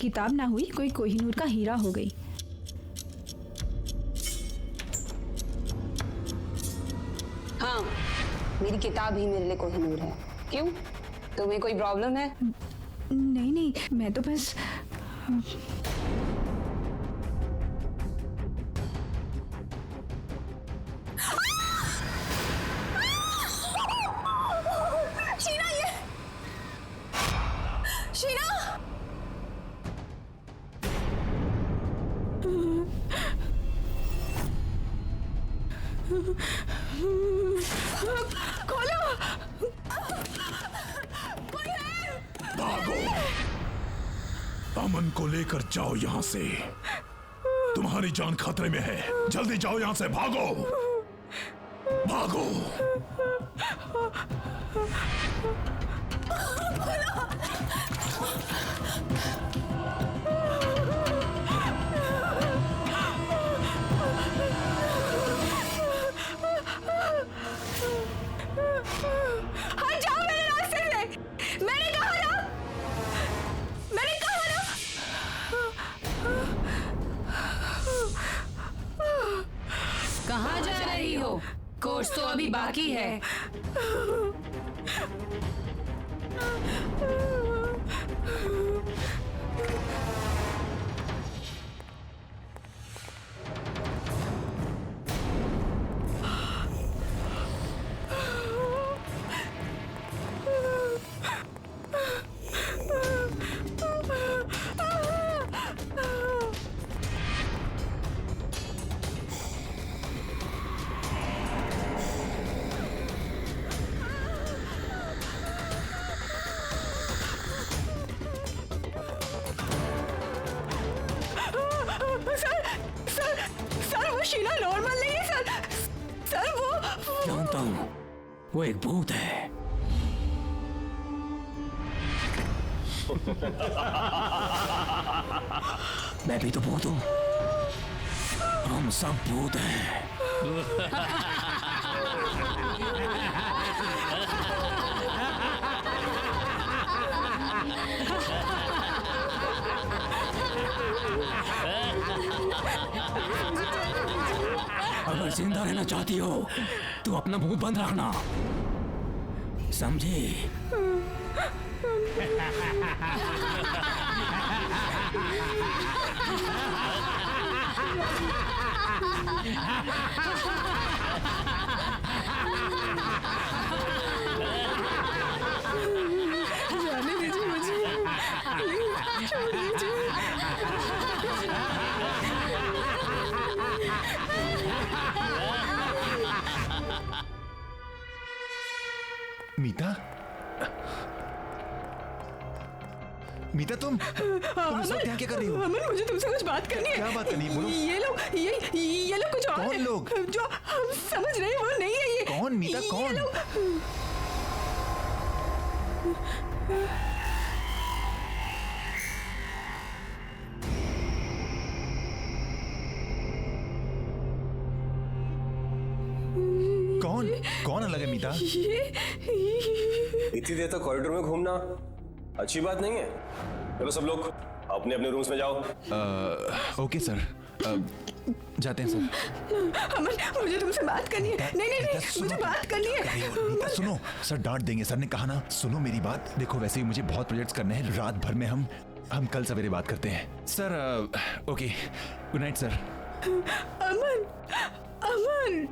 किताब ना हुई, कोई कोहिनूर का हीरा हो गई। हाँ, मेरी किताब ही मेरे लिए कोहिनूर है। क्यों, तुम्हें कोई प्रॉब्लम है? नहीं नहीं, मैं तो बस शीना, ये शीना, खोलो, कोई है? भागो, अमन को लेकर जाओ यहाँ से। तुम्हारी जान खतरे में है, जल्दी जाओ यहाँ से, भागो भागो। हट जाओ मेरे रास्ते से। मैंने कहा ना, मैंने कहा ना। कहाँ जा रही हो? कोर्स तो अभी बाकी है। सर वो शीना नॉर्मल नहीं है सर वो जानता हूँ, वो एक भूत है। मैं भी तो भूत हूँ, हम सब भूत हैं। अगर जिंदा रहना चाहती हो तो अपना मुंह बंद रखना, समझी? जाने दीजिए मुझे, प्लीज छोड़ दीजिए। मीता, मीता तुम इस वक्त यहाँ क्या कर रही हो? अमन, मुझे तुमसे कुछ बात करनी है। क्या बात करनी है? बोलो। ये लोग कुछ और कौन है, लोग? जो हम समझ रहे हैं वो नहीं है। ये कौन मीता, ये कौन? लोग- कौन कौन अलग है मीता? इतनी देर तक कॉरिडोर में घूमना अच्छी बात नहीं है। चलो सब लोग अपने अपने रूम्स में जाओ। ओके सर, जाते हैं सर। अमन, मुझे तुमसे बात करनी है। नहीं नहीं मीता, नहीं, सुनो मुझे तुम। बात करनी क्या कर रही हो? मीता है। सुनो, सर डांट देंगे। सर ने कहा ना, सुनो मेरी बात। देखो वैसे ही मुझे बहुत प्रोजेक्ट्स करने हैं, रात भर में हम कल सवेरे बात करते हैं sir. Okay, good night sir. Aman, Aman.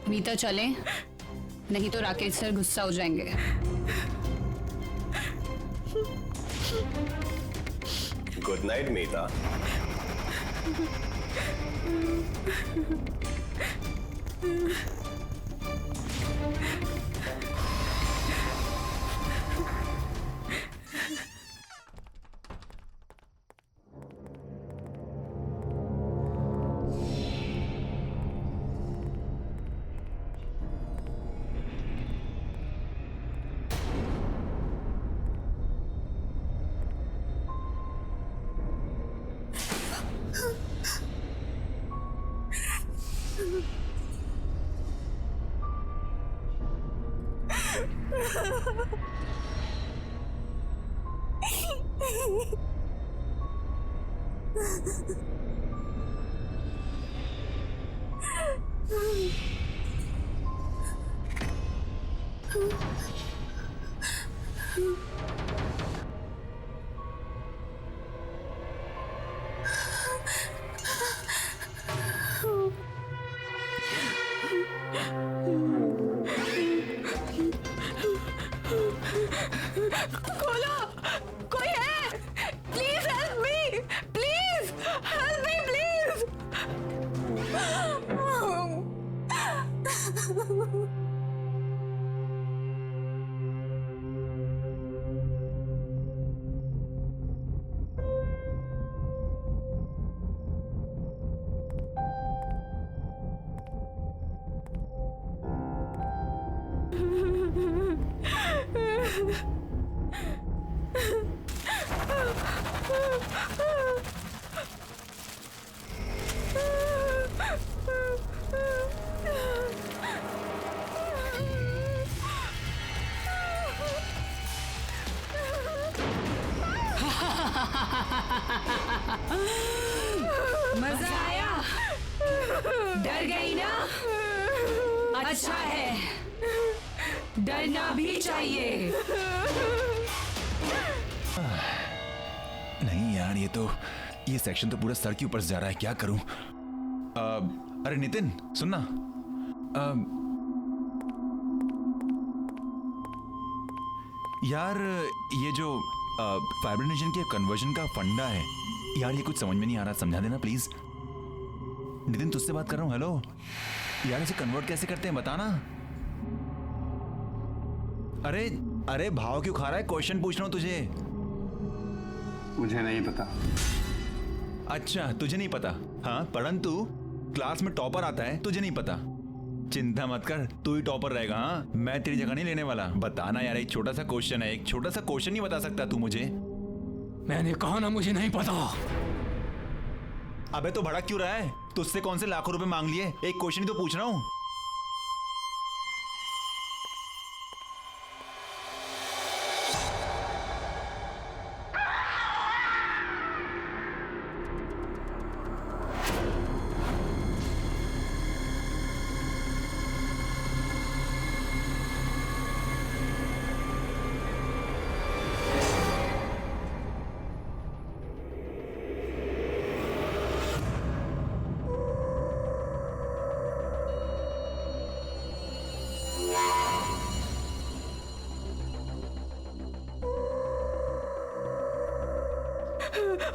Meeta चलें, नहीं तो राकेश सर गुस्सा हो जाएंगे। Good night Meeta. खोलो, कोई है? Please help me, please help me, please. मजा आया? डर गई ना? अच्छा है, डरना भी चाहिए। नहीं यार, ये सेक्शन तो पूरा सर के ऊपर से जा रहा है, क्या करूं? अरे नितिन सुनना, यार ये जो फाइब्रिनेशन के कन्वर्जन का फंडा है यार, ये कुछ समझ में नहीं आ रहा, समझा देना प्लीज। नितिन तुझसे बात कर रहा हूँ। हेलो यार, इसे कन्वर्ट कैसे करते हैं बताना। अरे भाव क्यों खा रहा है? क्वेश्चन पूछ रहा हूँ तुझे। मुझे नहीं पता। अच्छा तुझे नहीं पता? हाँ, परंतु क्लास में टॉपर आता है, तुझे नहीं पता। चिंता मत कर, तू ही टॉपर रहेगा। हाँ, मैं तेरी जगह नहीं लेने वाला। बताना यार, एक छोटा सा क्वेश्चन है, एक छोटा सा क्वेश्चन नहीं बता सकता तू मुझे? मैंने कहा ना मुझे नहीं पता। अबे तो भड़क क्यों रहा है? तुझसे कौन से लाखों रुपए मांग लिए? एक क्वेश्चन ही तो पूछ रहा हूँ।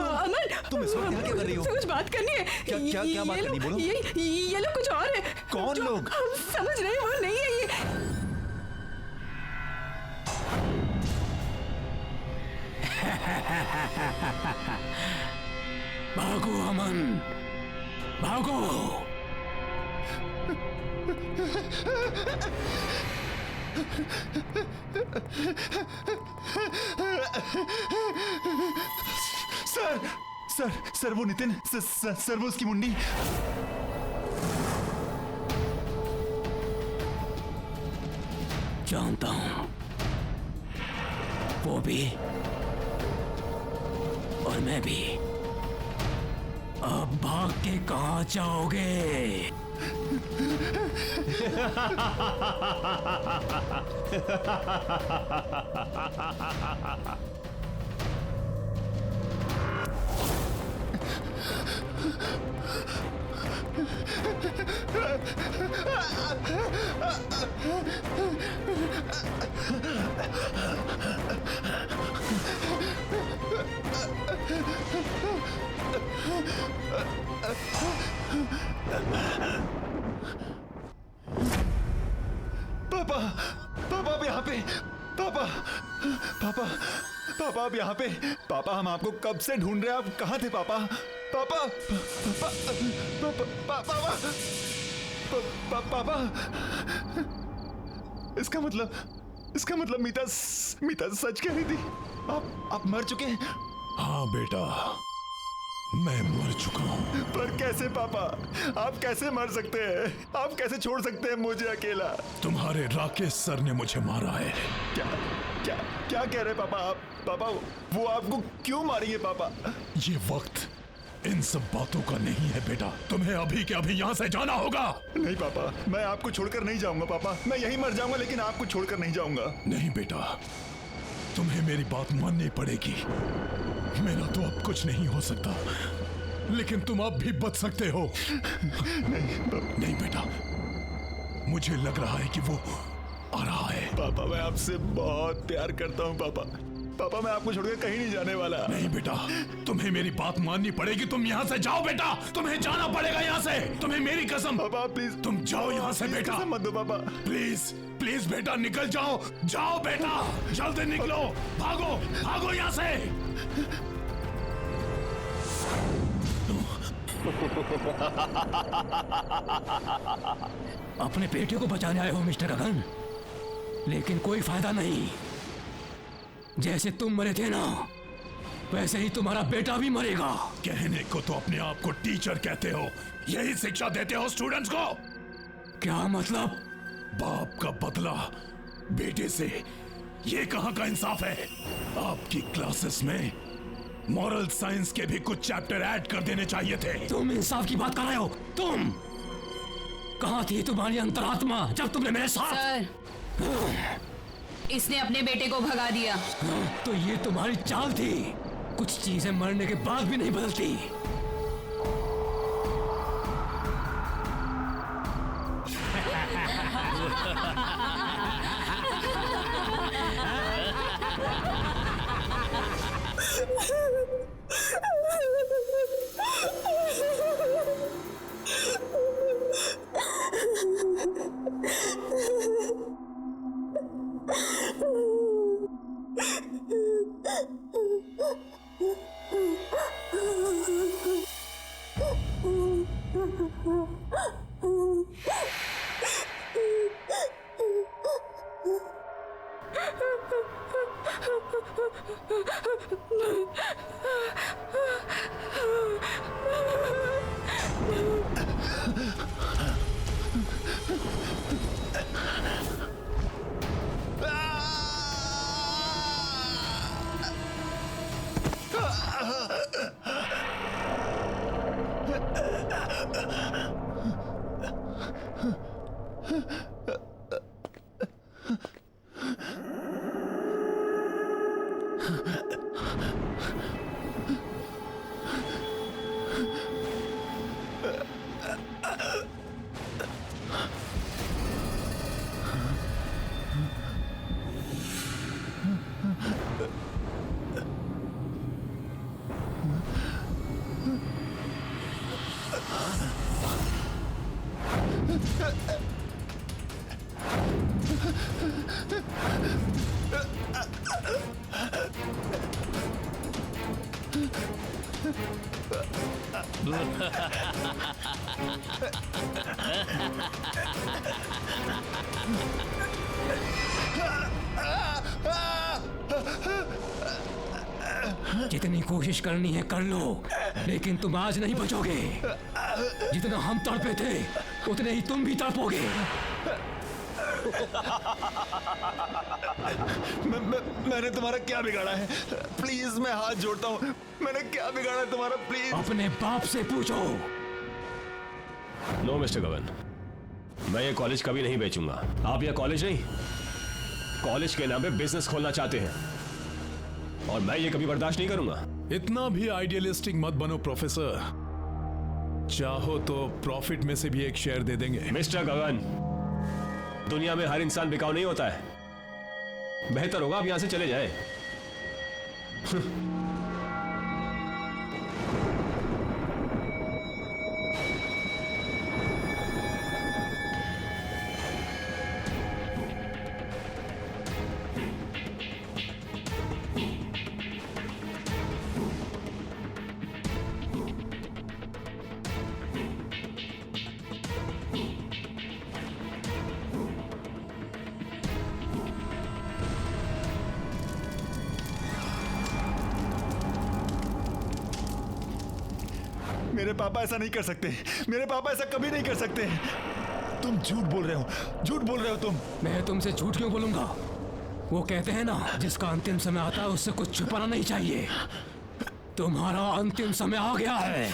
अमन, तुम इस वक्त यहाँ क्या कर रही हो? कुछ बात करनी है। क्या बात करनी, बोलो। ये लोग कुछ और है। कौन जो लोग? हम समझ रहे हैं वो नहीं है ये। भागो अमन, भागो। सर वो नितिन, सर वो उसकी मुंडी। जानता हूं, वो भी और मैं भी। अब भाग के कहां जाओगे? पापा आप यहाँ पे। पापा आप यहाँ पे। पापा हम आपको कब से ढूंढ रहे हैं, आप कहाँ थे पापा? पापा इसका मतलब मीता सच कह रही थी। आप मर चुके हैं। हाँ बेटा, मैं मर चुका हूँ। पर कैसे पापा? आप कैसे मर सकते हैं? आप कैसे छोड़ सकते हैं मुझे अकेला? तुम्हारे राकेश सर ने मुझे मारा है। क्या क्या क्या कह रहे पापा आप? पापा वो आपको क्यों मारेंगे पापा? ये वक्त इन सब बातों का नहीं है बेटा। तुम्हें अभी के अभी यहाँ से जाना होगा। नहीं पापा, मैं आपको छोड़कर नहीं जाऊंगा पापा। मैं यहीं मर जाऊंगा लेकिन आपको छोड़कर नहीं जाऊंगा। नहीं बेटा, तुम्हें मेरी बात माननी पड़ेगी। मेरा तो अब कुछ नहीं हो सकता, लेकिन तुम अब भी बच सकते हो। नहीं बेटा, मुझे लग रहा है कि वो आ रहा है। पापा मैं आपसे बहुत प्यार करता हूँ पापा। पापा मैं आपको छोड़कर कहीं नहीं जाने वाला। नहीं बेटा, तुम्हें मेरी बात माननी पड़ेगी। तुम यहाँ से जाओ बेटा, तुम्हें जाना पड़ेगा यहाँ से। तुम्हें मेरी कसम। पापा प्लीज तुम जाओ यहाँ से बेटा। मत दो पापा। प्लीज प्लीज बेटा निकल जाओ। जाओ बेटा, जल्दी निकलो। भागो भागो यहाँ से। अपने बेटे को बचाने आए हो मिस्टर गगन, लेकिन कोई फायदा नहीं। जैसे तुम मरे थे ना, वैसे ही तुम्हारा बेटा भी मरेगा। कहने को तो अपने आप को टीचर कहते हो, यही शिक्षा देते हो स्टूडेंट्स को? क्या मतलब? बाप का बदला बेटे से, ये कहां का इंसाफ है? आपकी क्लासेस में मॉरल साइंस के भी कुछ चैप्टर ऐड कर देने चाहिए थे। तुम इंसाफ की बात कर रहे हो? तुम कहां थी तुम्हारी अंतरात्मा जब तुमने मेरे साथ? सर, इसने अपने बेटे को भगा दिया। तो ये तुम्हारी चाल थी। कुछ चीजें मरने के बाद भी नहीं बदलती। जितनी कोशिश करनी है कर लो, लेकिन तुम आज नहीं बचोगे। जितना हम तड़पे थे उतने ही तुम भी तड़पोगे। मैंने तुम्हारा क्या बिगाड़ा है? प्लीज मैं हाथ जोड़ता हूँ, मैंने क्या बिगाड़ा है तुम्हारा? प्लीज अपने बाप से पूछो। नो मिस्टर गगन, मैं ये कॉलेज कभी नहीं बेचूंगा। आप ये कॉलेज नहीं, कॉलेज के नाम पे बिजनेस खोलना चाहते हैं और मैं ये कभी बर्दाश्त नहीं करूंगा। इतना भी आइडियलिस्टिक मत बनो प्रोफेसर। चाहो तो प्रॉफिट में से भी एक शेयर दे देंगे। मिस्टर गगन, दुनिया में हर इंसान बिकाऊ नहीं होता है। बेहतर होगा आप यहां से चले जाएं। मेरे पापा ऐसा नहीं कर सकते, मेरे पापा ऐसा कभी नहीं कर सकते। तुम झूठ बोल रहे हो, झूठ बोल रहे हो तुम। मैं तुमसे झूठ क्यों बोलूंगा? वो कहते हैं ना, जिसका अंतिम समय आता है उससे कुछ छुपाना नहीं चाहिए। तुम्हारा अंतिम समय आ गया है।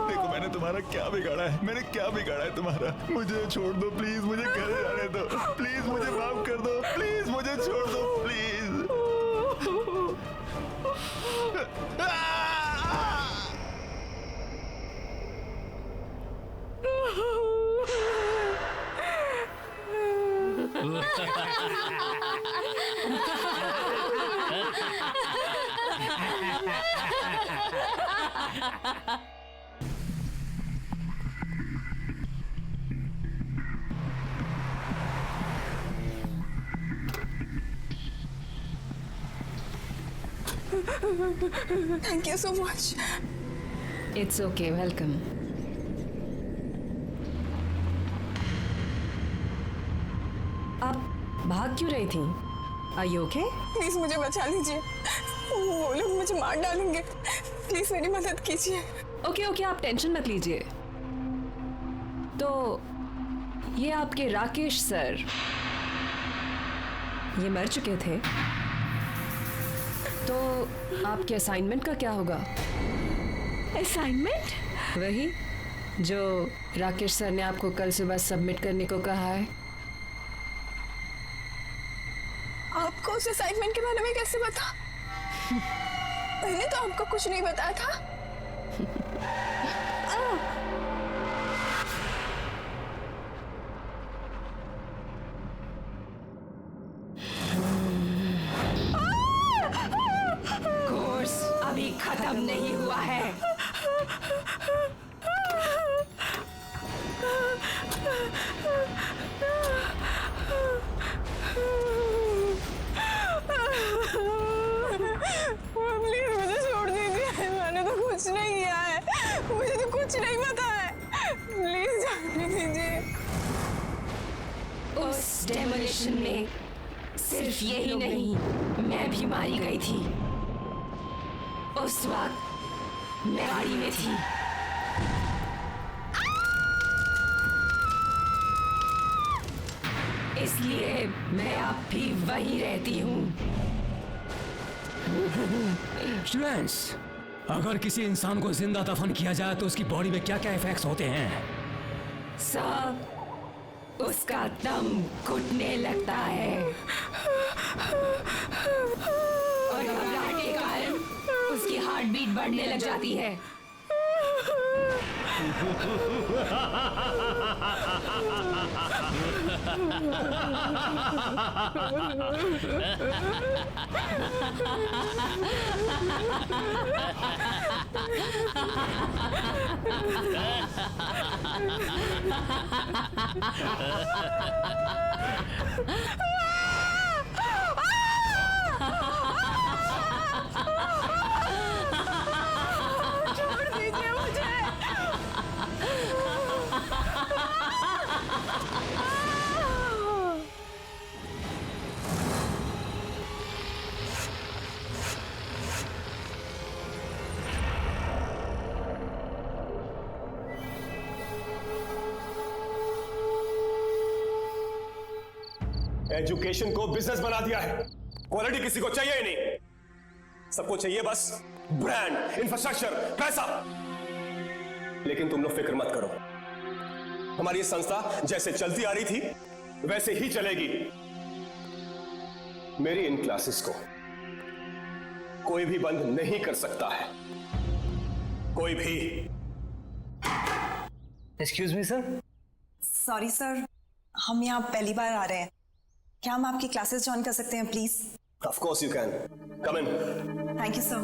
देखो मैंने तुम्हारा क्या बिगाड़ा है, मैंने क्या बिगाड़ा है तुम्हारा। मुझे छोड़ दो प्लीज, मुझे घर जाने दो प्लीज, मुझे माफ कर दो प्लीज, मुझे छोड़ दो please. Thank you so much. It's okay, welcome. आप भाग क्यों रही थी? Are you okay? प्लीज मुझे बचा लीजिए, वो लोग मुझे मार डालेंगे। प्लीज मेरी मदद कीजिए। ओके ओके, आप टेंशन मत लीजिए। तो ये आपके राकेश सर, ये मर चुके थे, तो आपके असाइनमेंट का क्या होगा? असाइनमेंट? वही जो राकेश सर ने आपको कल सुबह सबमिट करने को कहा है। आपको उस असाइनमेंट के बारे में कैसे पता? मैंने तो आपको कुछ नहीं बताया था। कोर्स अभी खत्म नहीं हुआ है। प्लीज मुझे छोड़ दीजिए, मैंने तो कुछ नहीं किया है, मुझे तो कुछ नहीं पता है। प्लीज जाने दीजिए। उस डेमोलिशन में सिर्फ यही नहीं, मैं भी मारी गई थी। उस वक्त मैं गाड़ी में थी। इसलिए मैं अब भी वहीं रहती हूँ। स्टूडेंट्स, अगर किसी इंसान को जिंदा दफन किया जाए तो उसकी बॉडी में क्या क्या इफेक्ट्स होते हैं? सब, उसका दम घुटने लगता है और घबराहट के कारण उसकी हार्ट बीट बढ़ने लग जाती है। छोड़ दीजिए मुझे। एजुकेशन को बिजनेस बना दिया है। क्वालिटी किसी को चाहिए ही नहीं, सबको चाहिए बस ब्रांड, इंफ्रास्ट्रक्चर, पैसा। लेकिन तुम लोग फिक्र मत करो, हमारी ये संस्था जैसे चलती आ रही थी वैसे ही चलेगी। मेरी इन क्लासेस को कोई भी बंद नहीं कर सकता है, कोई भी। Excuse me sir. Sorry sir, हम यहाँ पहली बार आ रहे हैं, क्या हम आपकी क्लासेस ज्वाइन कर सकते हैं please? Of course you can, come in. Thank you sir.